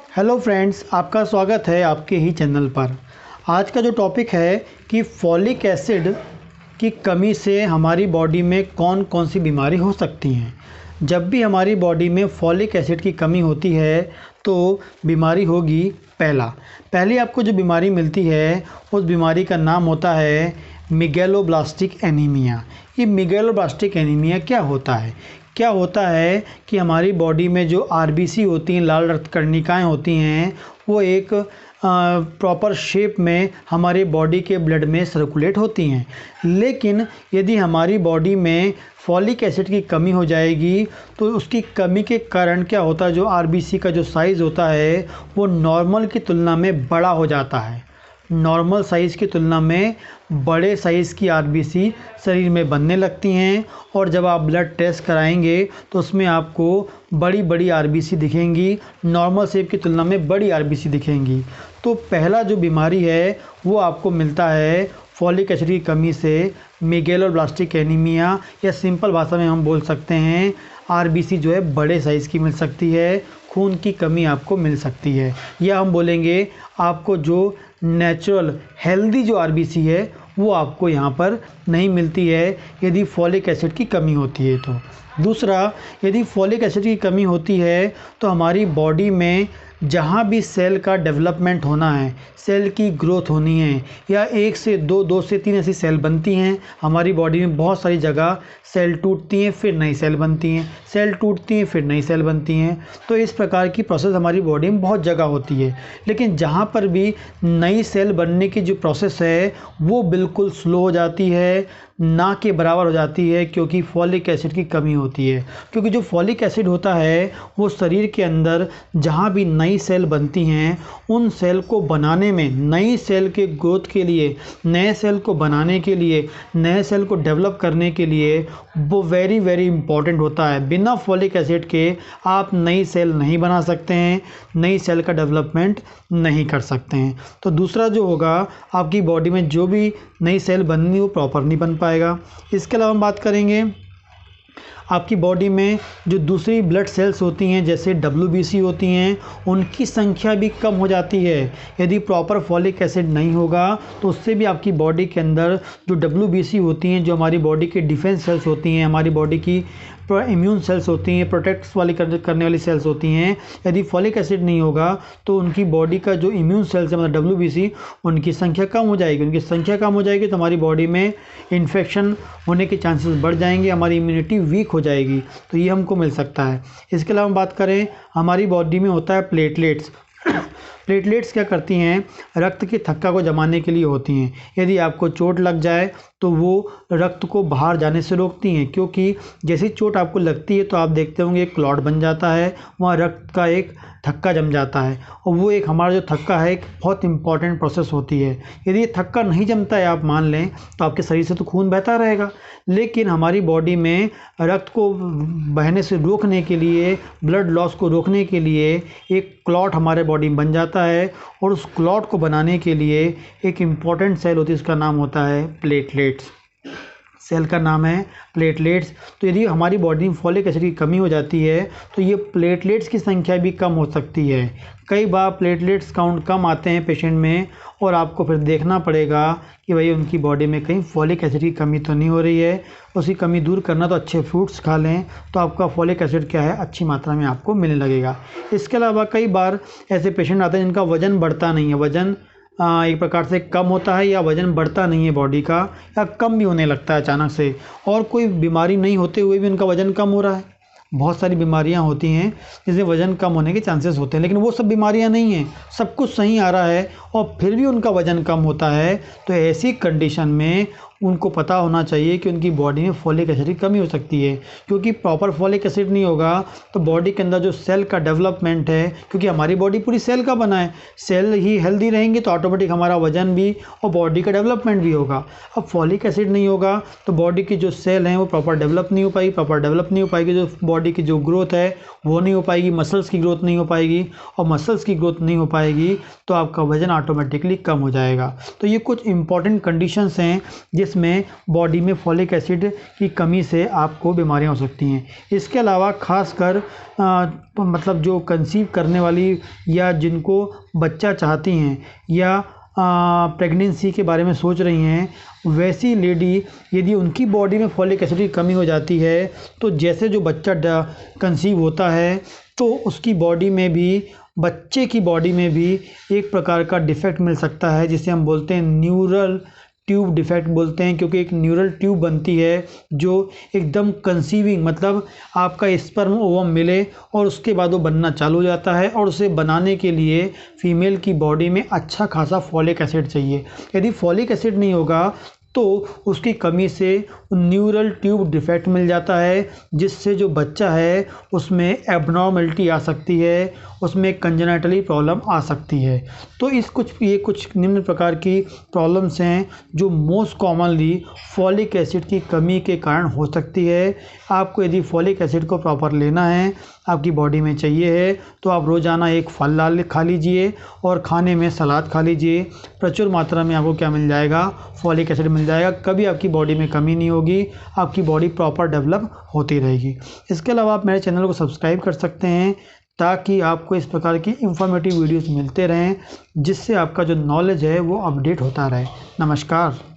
Hello friends, आपका स्वागत है आपके ही चैनल पर। आज का जो टॉपिक है कि फॉलिक एसिड की कमी से हमारी बॉडी में कौन कौन सी बीमारी हो सकती हैं। जब भी हमारी बॉडी में फॉलिक एसिड की कमी होती है तो बीमारी होगी पहली आपको जो बीमारी मिलती है उस बीमारी का नाम होता है मेगैलोब्लास्टिक एनीमिया। ये मेगैलोब्लास्टिक एनीमिया क्या होता है कि हमारी बॉडी में जो आरबीसी होती हैं, लाल रक्त कणिकाएँ होती हैं, वो एक प्रॉपर शेप में हमारी बॉडी के ब्लड में सर्कुलेट होती हैं। लेकिन यदि हमारी बॉडी में फॉलिक एसिड की कमी हो जाएगी तो उसकी कमी के कारण क्या होता है, जो आरबीसी का जो साइज़ होता है वो नॉर्मल की तुलना में बड़ा हो जाता है। नॉर्मल साइज़ की तुलना में बड़े साइज़ की आरबीसी शरीर में बनने लगती हैं और जब आप ब्लड टेस्ट कराएंगे तो उसमें आपको बड़ी बड़ी आरबीसी दिखेंगी, नॉर्मल शेप की तुलना में बड़ी आरबीसी दिखेंगी। तो पहला जो बीमारी है वो आपको मिलता है फॉलिक एसिड की कमी से, मेगैलोब्लास्टिक एनीमिया, या सिंपल भाषा में हम बोल सकते हैं आरबीसी जो है बड़े साइज़ की मिल सकती है, खून की कमी आपको मिल सकती है, या हम बोलेंगे आपको जो नेचुरल हेल्दी जो आरबीसी है वो आपको यहाँ पर नहीं मिलती है यदि फॉलिक एसिड की कमी होती है। तो दूसरा, यदि फॉलिक एसिड की कमी होती है तो हमारी बॉडी में जहाँ भी सेल का डेवलपमेंट होना है, सेल की ग्रोथ होनी है, या एक से दो से तीन ऐसी सेल बनती हैं हमारी बॉडी में। बहुत सारी जगह सेल टूटती हैं फिर नई सेल बनती हैं, सेल टूटती हैं फिर नई सेल बनती हैं। तो इस प्रकार की प्रोसेस हमारी बॉडी में बहुत जगह होती है। लेकिन जहाँ पर भी नई सेल बनने की जो प्रोसेस है वो बिल्कुल स्लो हो जाती है, ना के बराबर हो जाती है, क्योंकि फॉलिक एसिड की कमी होती है। क्योंकि जो फॉलिक एसिड होता है वो शरीर के अंदर जहाँ भी नई सेल बनती हैं उन सेल को बनाने में, नई सेल के ग्रोथ के लिए, नए सेल को बनाने के लिए, नए सेल को डेवलप करने के लिए वो वेरी वेरी इंपॉर्टेंट होता है। बिना फॉलिक एसिड के आप नई सेल नहीं बना सकते हैं, नई सेल का डेवलपमेंट नहीं कर सकते हैं। तो दूसरा जो होगा, आपकी बॉडी में जो भी नई सेल बननी वो प्रॉपर नहीं बन पाएगा। इसके अलावा हम बात करेंगे आपकी बॉडी में जो दूसरी ब्लड सेल्स होती हैं जैसे WBC होती हैं, उनकी संख्या भी कम हो जाती है। यदि प्रॉपर फॉलिक एसिड नहीं होगा तो उससे भी आपकी बॉडी के अंदर जो WBC होती हैं, जो हमारी बॉडी की डिफेंस सेल्स होती हैं, हमारी बॉडी की इम्यून सेल्स होती हैं, प्रोटेक्ट वाली करने वाली सेल्स होती हैं, यदि फॉलिक एसिड नहीं होगा तो उनकी बॉडी का जो इम्यून सेल्स है मतलब WBC, उनकी संख्या कम हो जाएगी। उनकी संख्या कम हो जाएगी तो हमारी बॉडी में इन्फेक्शन होने के चांसेस बढ़ जाएंगे, हमारी इम्यूनिटी वीक हो जाएगी। तो ये हमको मिल सकता है। इसके अलावा हम बात करें, हमारी बॉडी में होता है प्लेटलेट्स। प्लेटलेट्स क्या करती हैं, रक्त की थक्का को जमाने के लिए होती हैं। यदि आपको चोट लग जाए तो वो रक्त को बाहर जाने से रोकती हैं, क्योंकि जैसी चोट आपको लगती है तो आप देखते होंगे एक क्लॉट बन जाता है, वहाँ रक्त का एक थक्का जम जाता है, और वो एक हमारा जो थक्का है एक बहुत इंपॉर्टेंट प्रोसेस होती है। यदि ये थक्का नहीं जमता है, आप मान लें, तो आपके शरीर से तो खून बहता रहेगा, लेकिन हमारी बॉडी में रक्त को बहने से रोकने के लिए, ब्लड लॉस को रोकने के लिए एक क्लॉट हमारे बॉडी में बन जाता है, और उस क्लॉट को बनाने के लिए एक इम्पॉर्टेंट सेल होती है, उसका नाम होता है प्लेटलेट्स। सेल का नाम है प्लेटलेट्स। तो यदि हमारी बॉडी में फॉलिक एसिड की कमी हो जाती है तो ये प्लेटलेट्स की संख्या भी कम हो सकती है। कई बार प्लेटलेट्स काउंट कम आते हैं पेशेंट में, और आपको फिर देखना पड़ेगा कि भाई उनकी बॉडी में कहीं फॉलिक एसिड की कमी तो नहीं हो रही है। उसकी कमी दूर करना तो अच्छे फ्रूट्स खा लें, तो आपका फॉलिक एसिड क्या है, अच्छी मात्रा में आपको मिलने लगेगा। इसके अलावा कई बार ऐसे पेशेंट आते हैं जिनका वज़न बढ़ता नहीं है, वज़न एक प्रकार से कम होता है, या वज़न बढ़ता नहीं है बॉडी का, या कम भी होने लगता है अचानक से, और कोई बीमारी नहीं होते हुए भी उनका वज़न कम हो रहा है। बहुत सारी बीमारियां होती हैं जिससे वज़न कम होने के चांसेस होते हैं, लेकिन वो सब बीमारियां नहीं हैं, सब कुछ सही आ रहा है और फिर भी उनका वज़न कम होता है। तो ऐसी कंडीशन में उनको पता होना चाहिए कि उनकी बॉडी में फॉलिक एसिड की कमी हो सकती है, क्योंकि प्रॉपर फॉलिक एसिड नहीं होगा तो बॉडी के अंदर जो सेल का डेवलपमेंट है, क्योंकि हमारी बॉडी पूरी सेल का बना है, सेल ही हेल्दी रहेंगे तो ऑटोमेटिक हमारा वजन भी और बॉडी का डेवलपमेंट भी होगा। अब फॉलिक एसिड नहीं होगा तो बॉडी की जो सेल हैं वो प्रॉपर डेवलप नहीं हो पाएगी, प्रॉपर डेवलप नहीं हो पाएगी, जो बॉडी की जो ग्रोथ है वो नहीं हो पाएगी, मसल्स की ग्रोथ नहीं हो पाएगी, और मसल्स की ग्रोथ नहीं हो पाएगी तो आपका वजन ऑटोमेटिकली कम हो जाएगा। तो ये कुछ इंपॉर्टेंट कंडीशंस हैं जिसमें बॉडी में फॉलिक एसिड की कमी से आपको बीमारियां हो सकती हैं। इसके अलावा खासकर मतलब जो कंसीव करने वाली या जिनको बच्चा चाहती हैं या प्रेगनेंसी के बारे में सोच रही हैं, वैसी लेडी यदि उनकी बॉडी में फॉलिक एसिड की कमी हो जाती है तो जैसे जो बच्चा कंसीव होता है तो उसकी बॉडी में भी, बच्चे की बॉडी में भी एक प्रकार का डिफेक्ट मिल सकता है, जिसे हम बोलते हैं न्यूरल ट्यूब डिफेक्ट बोलते हैं, क्योंकि एक न्यूरल ट्यूब बनती है जो एकदम कंसीविंग, मतलब आपका स्पर्म ओवम मिले और उसके बाद वो बनना चालू हो जाता है, और उसे बनाने के लिए फीमेल की बॉडी में अच्छा खासा फॉलिक एसिड चाहिए। यदि फॉलिक एसिड नहीं होगा तो उसकी कमी से न्यूरल ट्यूब डिफेक्ट मिल जाता है, जिससे जो बच्चा है उसमें एबनॉर्मलिटी आ सकती है, उसमें कंजेनिटली प्रॉब्लम आ सकती है। तो ये कुछ निम्न प्रकार की प्रॉब्लम्स हैं जो मोस्ट कॉमनली फॉलिक एसिड की कमी के कारण हो सकती है। आपको यदि फॉलिक एसिड को प्रॉपर लेना है, आपकी बॉडी में चाहिए है, तो आप रोज़ाना एक फल खा लीजिए और खाने में सलाद खा लीजिए। प्रचुर मात्रा में आपको क्या मिल जाएगा, फॉलिक एसिड मिल जाएगा। कभी आपकी बॉडी में कमी नहीं होगी, आपकी बॉडी प्रॉपर डेवलप होती रहेगी। इसके अलावा आप मेरे चैनल को सब्सक्राइब कर सकते हैं ताकि आपको इस प्रकार की इंफॉर्मेटिव वीडियोस मिलते रहें, जिससे आपका जो नॉलेज है वो अपडेट होता रहे। नमस्कार।